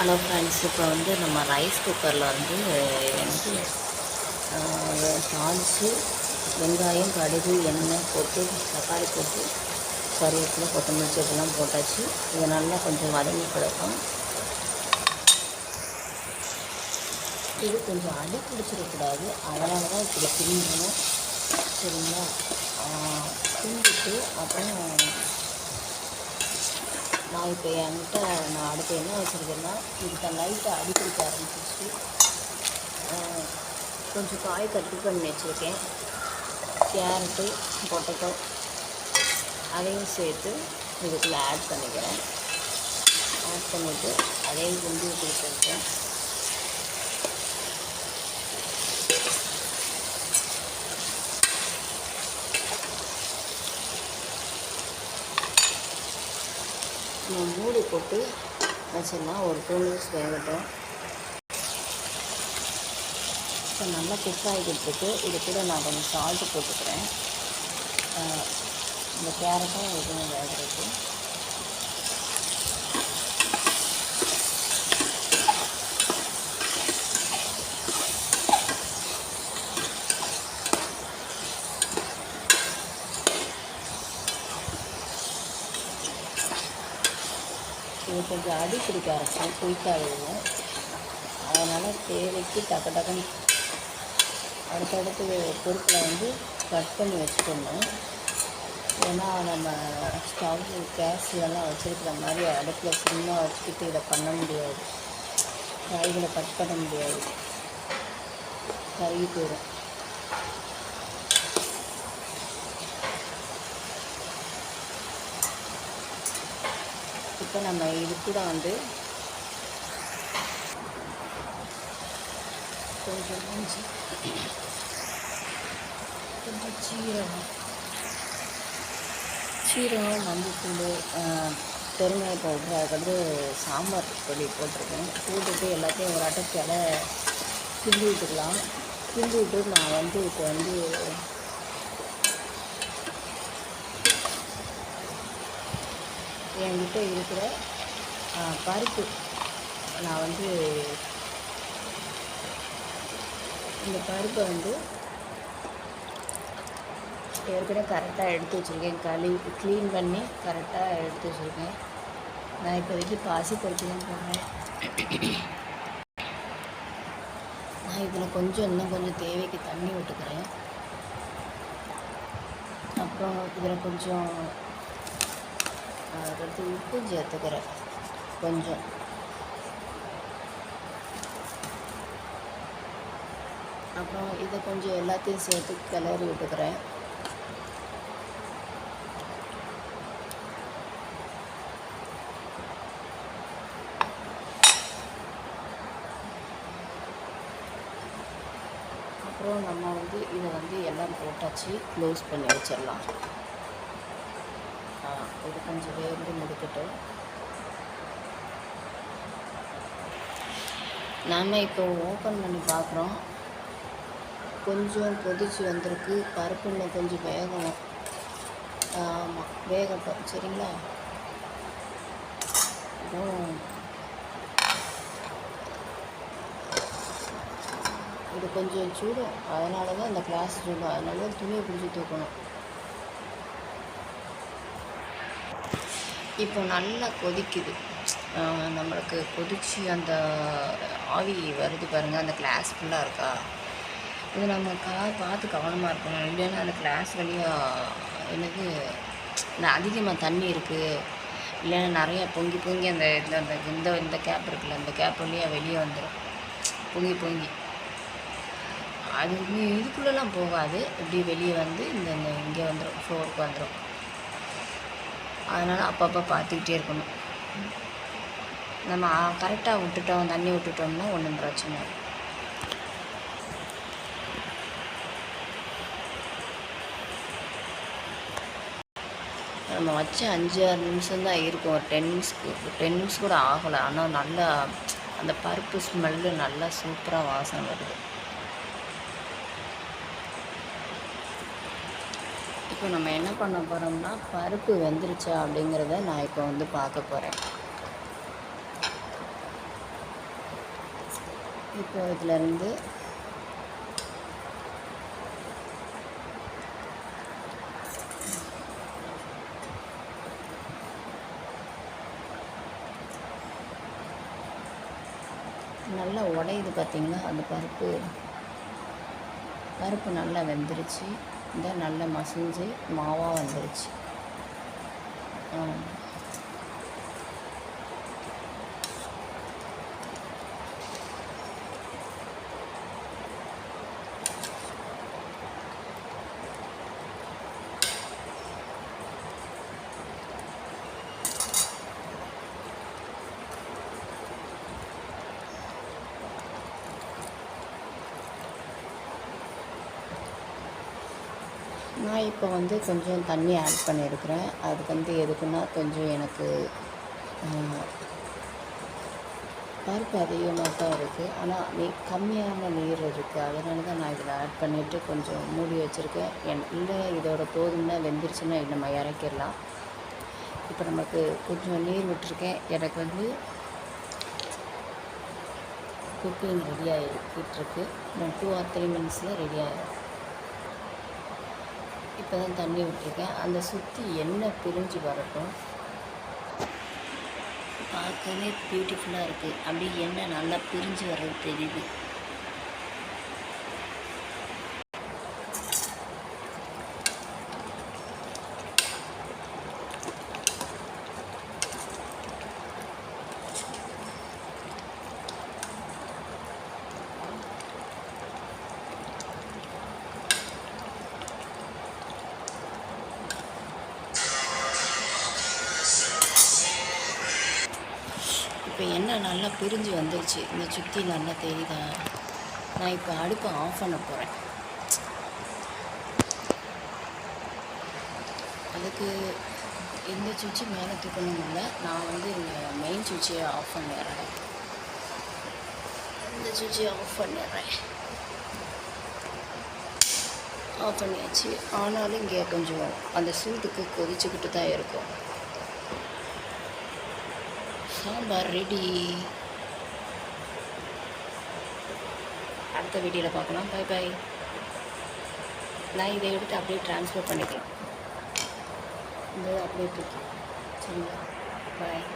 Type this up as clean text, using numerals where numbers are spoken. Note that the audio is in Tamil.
ஹலோ ஃப்ரெண்ட்ஸ், இப்போ வந்து நம்ம ரைஸ் குக்கரில் வந்து தாளித்து வெங்காயம், கடுகு, எண்ணெய் போட்டு தக்காளி போட்டு கருவேப்பிலை, கொத்தமல்லி செடியெல்லாம் போட்டாச்சு. இதை நல்லா கொஞ்சம் வதங்கி கிடக்கும். இது கொஞ்சம் அடி பிடிச்சிடக்கூடாது, அதனால தான் இப்படி கிண்டிக்கணும். சரிங்களா? கிண்டிட்டு அப்புறம் நான் இப்போ என்கிட்ட அடுத்து என்ன வச்சுருக்கேன்னா, இதுக்கு லைட்டாக அடி பிடிக்க ஆரம்பிச்சிச்சு. கொஞ்சம் காய் கட் பண்ணி வச்சுருக்கேன். கேரட்டு, பொட்டேட்டோ அதையும் சேர்த்து இதுக்குள்ளே ஆட் பண்ணிக்கிறேன். ஆட் பண்ணிவிட்டு அதையும் கிண்டி கொடுத்துருக்கேன். மூடி போட்டு வச்சிடலாம். ஒரு 2 மினிட்ஸ் வேகட்டும். இப்போ நல்லா குக் ஆகிக்கிட்டு இது கூட நான் கொஞ்சம் சால்ட்டு போட்டுக்கிறேன். இந்த கேரட்டும் எதுவும் வேகிறது. இது கொஞ்சம் அடி பிடிக்க ஆரம்பிச்சோம் குயிக்காக. அதனால் தேவைக்கு டக்குன்னு அடுத்தடுத்து பொருட்களை வந்து கட் பண்ணி வச்சுக்கணும். ஏன்னா நம்ம ஸ்டவ் கேஸ்லலாம் வச்சுருக்கிற மாதிரி அடுப்பில் சிம்மாக வச்சுக்கிட்டு இதை பண்ண முடியாது. காய்களை கட் பண்ண முடியாது, கருகி போயிடும். இப்போ நம்ம இது கூட வந்து கொஞ்சம் சீரகம், மஞ்சத்தூள், பெருங்காய பவுட்ரு, அதுக்கடுத்து சாம்பார் பொடி போட்டிருக்கேன். போட்டுட்டு எல்லாத்தையும் ஒரு அட்டத்தில் கிண்டி விட்டுக்கலாம். கிண்டி விட்டு நான் வந்து இப்போ வந்து என்கிட்ட இருக்கிற பருப்பு, நான் வந்து இந்த பருப்பை வந்து ஏற்கனவே கரெக்டாக எடுத்து வச்சுருக்கேன். க்ளீன் பண்ணி கரெக்டாக எடுத்து வச்சுருக்கேன். நான் இப்போதைக்கு பாசிப்பருப்பு தான் போடுறேன். நான் இதில் இன்னும் கொஞ்சம் தேவைக்கு தண்ணி விட்டுக்கிறேன். அப்புறம் இதில் கொஞ்சம் அடுத்து உப்பு சேர்த்துக்கிறேன் கொஞ்சம். அப்புறம் இதை கொஞ்சம் எல்லாத்தையும் சேர்த்து கிளறி விட்டுக்கிறேன். அப்புறம் நம்ம வந்து இதை வந்து எல்லாம் போட்டாச்சு, க்ளோஸ் பண்ணி வச்சிடலாம். இது கொஞ்சம் வேர்ந்து முடிக்கட்டும். நாம் இப்போ ஓப்பன் பண்ணி பார்க்குறோம். கொஞ்சம் கொதிச்சு வந்திருக்கு. பருப்பு இன்னும் கொஞ்சம் வேகணும். ஆமாம், வேகட்டும். சரிங்களா? இது கொஞ்சம் சூடும், அதனால தான் இந்த கிளாஸ் சூடும். அதனால தான் துணியை பிடிச்சி தூக்கணும். இப்போ நல்லா கொதிக்குது. நம்மளுக்கு கொதிச்சு அந்த ஆவி வருது பாருங்கள். அந்த கிளாஸ் ஃபுல்லாக இருக்கா? இது நம்ம பார்த்து கவனமாக இருக்கணும். இல்லைன்னா அந்த கிளாஸ் வழியாக எனக்கு அதிகமாக தண்ணி இருக்குது, இல்லைன்னா நிறையா பொங்கி அந்த இந்த கேப் இருக்குல்ல, இந்த கேப் வழியாக வெளியே வந்துடும். பொங்கி அது இதுக்குள்ளெல்லாம் போகாது. இப்படி வெளியே வந்து இந்த இங்கே வந்துடும், ஃப்ளோருக்கு வந்துடும். அதனால் அப்பப்போ பார்த்துக்கிட்டே இருக்கணும். நம்ம கரெக்டாக தண்ணி விட்டுட்டோம்னா ஒன்றும் பிரச்சனை இல்லை. நம்ம வச்சு 5-6 நிமிஷம் தான் இருக்கும். ஒரு 10 நிமிஷம் கூட ஆகலை. ஆனால் நல்லா அந்த பருப்பு ஸ்மெல்லு நல்லா சூப்பராக வாசனை வருது. இப்போ நம்ம என்ன பண்ண போகிறோம்னா, பருப்பு வெந்துருச்சா அப்படிங்கிறத நான் இப்போ வந்து பார்க்க போகிறேன். இப்போ இதிலேருந்து நல்லா உடையுது பார்த்திங்களா. அந்த பருப்பு நல்லா வெந்துருச்சு. இந்த நல்லா மசிஞ்சு மாவாக வந்துருச்சு. நான் இப்போ கொஞ்சம் தண்ணி ஆட் பண்ணியிருக்கிறேன். அது எதுக்குன்னா கொஞ்சம் எனக்கு பருப்பு அதிகமாக தான் இருக்குது. ஆனால் கம்மியான நீர் இருக்குது. அதனால தான் நான் இதில் ஆட் பண்ணிவிட்டு கொஞ்சம் மூடி வச்சுருக்கேன். இல்லை இதோட போதும்னா வெந்துருச்சுன்னா நம்ம இறக்கிடலாம். இப்போ நமக்கு கொஞ்சம் நீர் விட்டுருக்கேன். எனக்கு குக்கிங் ரெடி ஆகிட்டுருக்கு. நான் 2 or 3 மினிட்ஸில் ரெடி ஆகிடும். இப்போ தான் தண்ணி விட்டுருக்கேன். அந்த சுற்றி எண்ணெய் பிரிஞ்சு வரட்டும். பார்க்கவே பியூட்டிஃபுல்லாக இருக்குது. அப்படியே எண்ணெய் நல்லா பிரிஞ்சு வர்றது தெரியுது. இப்போ எண்ணெய் நல்லா பிரிஞ்சு வந்துருச்சு. இந்த சுற்றி நல்லா தெரியுதா? நான் இப்போ அடுப்பை ஆஃப் பண்ண போகிறேன். அதுக்கு இந்த சுவிட்சு மேலே தூக்கணும் இல்லை. நான் இந்த மெயின் சுவிட்சையை ஆஃப் பண்ணிடுறேன். இந்த சுவிட்சை ஆஃப் பண்ணிடுறேன். ஆஃப் பண்ணியாச்சு. ஆனாலும் இங்கே கொஞ்சம் அந்த சூட்டுக்கு கொதிச்சுக்கிட்டு தான் இருக்கும். சாம்பார் ரெடி. அடுத்த வீடியோவில் பார்க்கலாம். Bye bye. நான் இதை எடுத்து அப்படியே ட்ரான்ஸ்ஃபர் பண்ணிக்கலாம். இந்த அப்படியே தூக்கி சரிங்களா. பாய்.